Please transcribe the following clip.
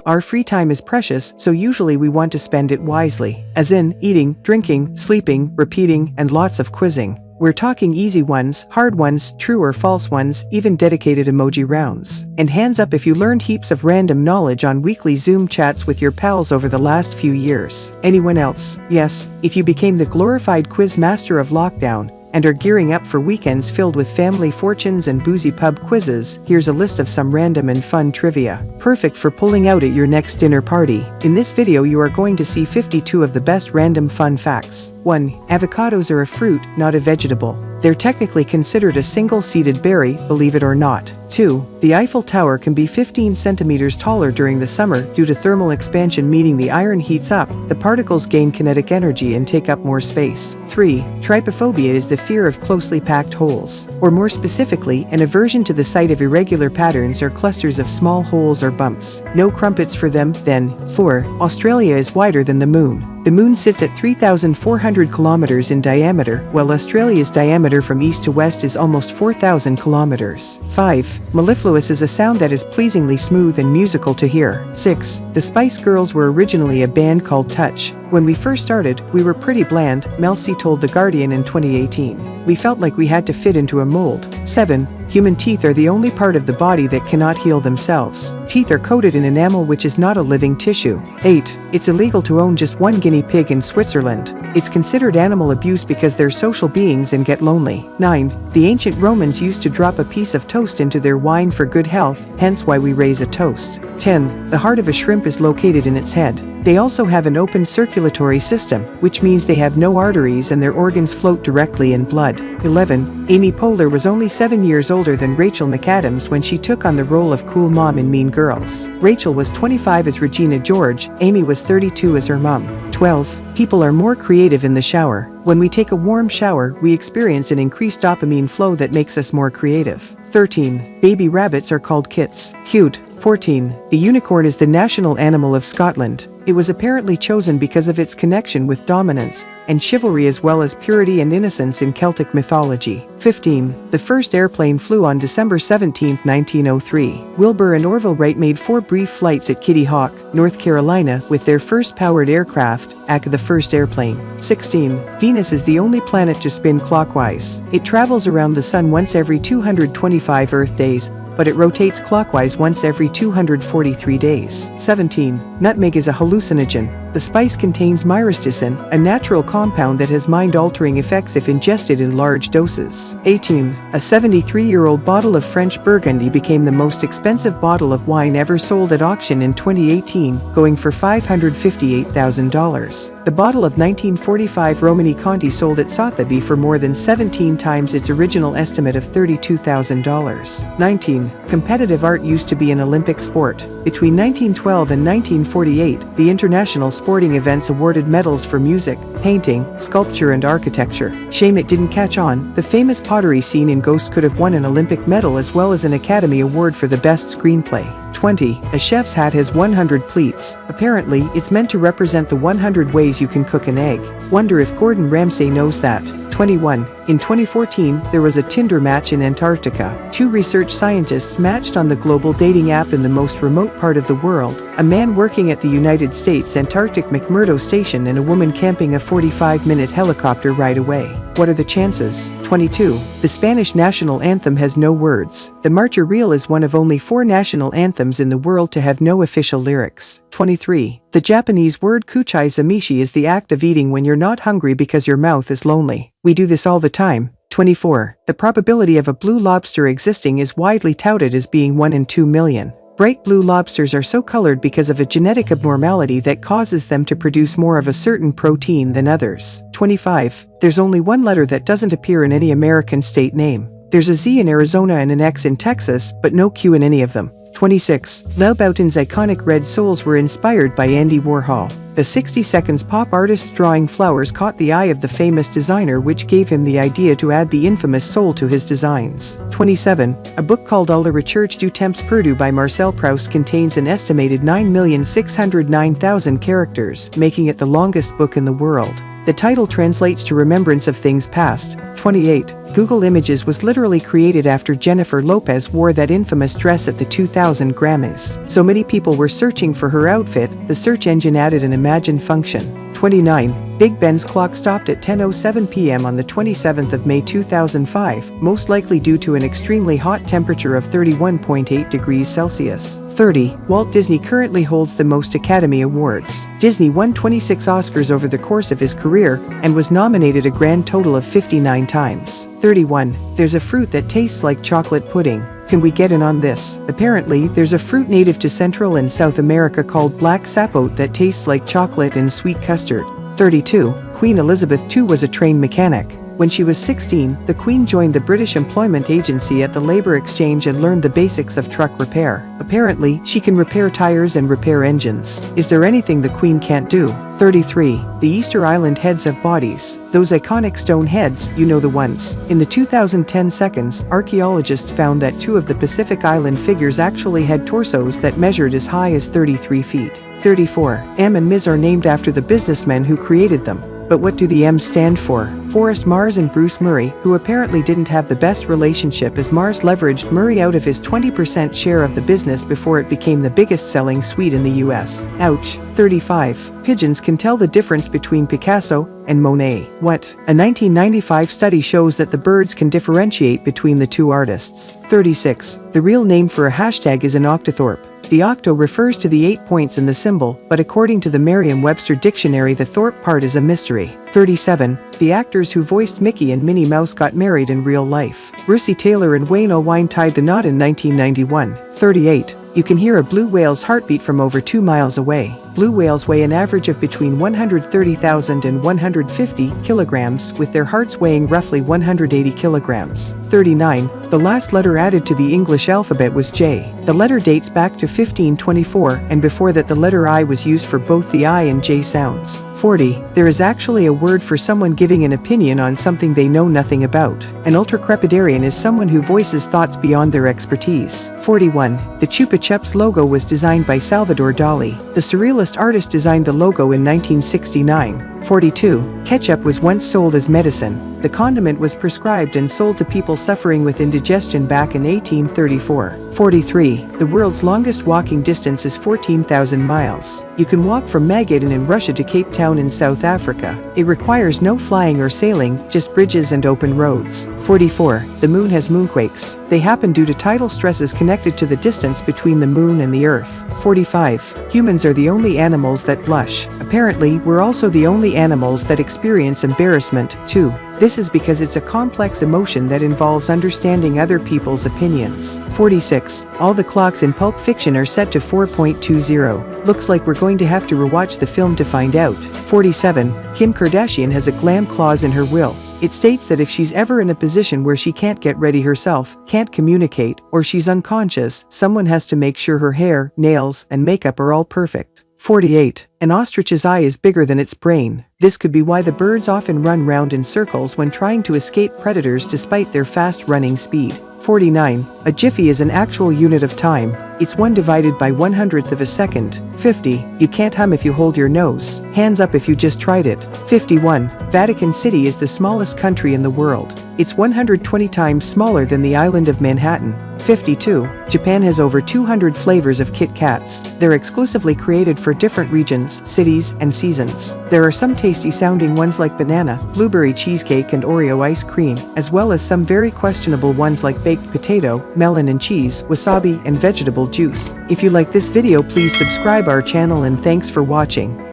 our free time is precious, so usually we want to spend it wisely. As in, eating, drinking, sleeping, repeating, and lots of quizzing. We're talking easy ones, hard ones, true or false ones, even dedicated emoji rounds. And hands up if you learned heaps of random knowledge on weekly Zoom chats with your pals over the last few years. Anyone else? Yes, if you became the glorified quiz master of lockdown, and are gearing up for weekends filled with family fortunes and boozy pub quizzes, here's a list of some random and fun trivia. Perfect for pulling out at your next dinner party. In this video you are going to see 52 of the best random fun facts. 1. Avocados are a fruit, not a vegetable. They're technically considered a single-seeded berry, believe it or not. 2. The Eiffel Tower can be 15 centimeters taller during the summer due to thermal expansion, meaning the iron heats up, the particles gain kinetic energy and take up more space. 3. Trypophobia is the fear of closely packed holes, or more specifically, an aversion to the sight of irregular patterns or clusters of small holes or bumps. No crumpets for them, then. 4. Australia is wider than the moon. The moon sits at 3,400 kilometers in diameter, while Australia's diameter from east to west is almost 4,000 kilometers. 5. Mellifluous is a sound that is pleasingly smooth and musical to hear. 6. The Spice Girls were originally a band called Touch. When we first started, we were pretty bland, Mel C told The Guardian in 2018. We felt like we had to fit into a mold. 7. Human teeth are the only part of the body that cannot heal themselves. Teeth are coated in enamel which is not a living tissue. 8. It's illegal to own just one guinea pig in Switzerland. It's considered animal abuse because they're social beings and get lonely. 9. The ancient Romans used to drop a piece of toast into their wine for good health, hence why we raise a toast. 10. The heart of a shrimp is located in its head. They also have an open circulatory system, which means they have no arteries and their organs float directly in blood. 11. Amy Poehler was only 7 years older than Rachel McAdams when she took on the role of cool mom in Mean Girls. Rachel was 25 as Regina George, Amy was 32 as her mom. 12. People are more creative in the shower. When we take a warm shower, we experience an increased dopamine flow that makes us more creative. 13. Baby rabbits are called kits. Cute. 14. The unicorn is the national animal of Scotland. It was apparently chosen because of its connection with dominance and chivalry as well as purity and innocence in Celtic mythology. 15. The first airplane flew on December 17, 1903. Wilbur and Orville Wright made 4 brief flights at Kitty Hawk, North Carolina, with their first powered aircraft, aka the first airplane. 16. Venus is the only planet to spin clockwise. It travels around the sun once every 225 Earth days, but it rotates clockwise once every 243 days. 17. Nutmeg is a hallucinogen. The spice contains myristicin, a natural compound that has mind-altering effects if ingested in large doses. 18. A 73-year-old bottle of French Burgundy became the most expensive bottle of wine ever sold at auction in 2018, going for $558,000. The bottle of 1945 Romani Conti sold at Sotheby's for more than 17 times its original estimate of $32,000. 19. Competitive art used to be an Olympic sport. Between 1912 and 1948, the international sporting events awarded medals for music, painting, sculpture and architecture. Shame it didn't catch on. The famous pottery scene in Ghost could have won an Olympic medal as well as an Academy Award for the best screenplay. 20. A chef's hat has 100 pleats. Apparently, it's meant to represent the 100 ways you can cook an egg. Wonder if Gordon Ramsay knows that. 21. In 2014, there was a Tinder match in Antarctica. 2 research scientists matched on the global dating app in the most remote part of the world, a man working at the United States Antarctic McMurdo Station and a woman camping a 45-minute helicopter ride away. What are the chances? 22. The Spanish national anthem has no words. The Marcha Real is one of only 4 national anthems in the world to have no official lyrics. 23. The Japanese word kuchai zamishi is the act of eating when you're not hungry because your mouth is lonely. We do this all the time. 24. The probability of a blue lobster existing is widely touted as being 1 in 2 million. Bright blue lobsters are so colored because of a genetic abnormality that causes them to produce more of a certain protein than others. 25. There's only one letter that doesn't appear in any American state name. There's a Z in Arizona and an X in Texas, but no Q in any of them. 26. Louboutin's iconic red soles were inspired by Andy Warhol. The 60 Seconds pop artist's drawing flowers caught the eye of the famous designer, which gave him the idea to add the infamous sole to his designs. 27. A book called À la Recherche du Temps Perdu by Marcel Proust contains an estimated 9,609,000 characters, making it the longest book in the world. The title translates to Remembrance of Things Past. 28. Google Images was literally created after Jennifer Lopez wore that infamous dress at the 2000 Grammys. So many people were searching for her outfit, the search engine added an Imagine function. 29. Big Ben's clock stopped at 10:07 p.m. on the 27th of May 2005, most likely due to an extremely hot temperature of 31.8 degrees Celsius. 30. Walt Disney currently holds the most Academy Awards. Disney won 26 Oscars over the course of his career and was nominated a grand total of 59 times. 31. There's a fruit that tastes like chocolate pudding. Can we get in on this? Apparently, there's a fruit native to Central and South America called black sapote that tastes like chocolate and sweet custard. 32. Queen Elizabeth II was a trained mechanic. When she was 16, the Queen joined the British Employment Agency at the Labour Exchange and learned the basics of truck repair. Apparently, she can repair tires and repair engines. Is there anything the Queen can't do? 33. The Easter Island heads have bodies. Those iconic stone heads, you know the ones. In the 2010 seconds, archaeologists found that 2 of the Pacific Island figures actually had torsos that measured as high as 33 feet. 34. M and Ms are named after the businessmen who created them. But what do the M's stand for? Forrest Mars and Bruce Murray, who apparently didn't have the best relationship as Mars leveraged Murray out of his 20% share of the business before it became the biggest selling sweet in the US. Ouch. 35. Pigeons can tell the difference between Picasso and Monet. What? A 1995 study shows that the birds can differentiate between the two artists. 36. The real name for a hashtag is an octothorpe. The octo refers to the 8 points in the symbol, but according to the Merriam-Webster dictionary, the thorpe part is a mystery. 37. The actors who voiced Mickey and Minnie Mouse got married in real life. Russi Taylor and Wayne Allwine tied the knot in 1991. 38. You can hear a blue whale's heartbeat from over 2 miles away. Blue whales weigh an average of between 130,000 and 150 kilograms, with their hearts weighing roughly 180 kilograms. 39. The last letter added to the English alphabet was J. The letter dates back to 1524, and before that the letter I was used for both the I and J sounds. 40. There is actually a word for someone giving an opinion on something they know nothing about. An ultracrepidarian is someone who voices thoughts beyond their expertise. 41. The Chupa Chups logo was designed by Salvador Dali. The surrealist artist designed the logo in 1969. 42. Ketchup was once sold as medicine. The condiment was prescribed and sold to people suffering with indigestion back in 1834. 43. The world's longest walking distance is 14,000 miles. You can walk from Magadan in Russia to Cape Town in South Africa. It requires no flying or sailing, just bridges and open roads. 44. The moon has moonquakes. They happen due to tidal stresses connected to the distance between the moon and the earth. 45. Humans are the only animals that blush. Apparently, we're also the only animals that experience embarrassment, too. This is because it's a complex emotion that involves understanding other people's opinions. 46. All the clocks in Pulp Fiction are set to 4.20. Looks like we're going to have to rewatch the film to find out. 47. Kim Kardashian has a glam clause in her will. It states that if she's ever in a position where she can't get ready herself, can't communicate, or she's unconscious, someone has to make sure her hair, nails, and makeup are all perfect. 48. An ostrich's eye is bigger than its brain. This could be why the birds often run round in circles when trying to escape predators despite their fast running speed. 49. A jiffy is an actual unit of time. It's 1 divided by 100th of a second. 50. You can't hum if you hold your nose. Hands up if you just tried it. 51. Vatican City is the smallest country in the world. It's 120 times smaller than the island of Manhattan. 52. Japan has over 200 flavors of Kit Kats. They're exclusively created for different regions, cities, and seasons. There are some tasty sounding ones like banana, blueberry cheesecake, and Oreo ice cream, as well as some very questionable ones like baked potato, melon and cheese, wasabi, and vegetable juice. If you like this video, please subscribe our channel and thanks for watching.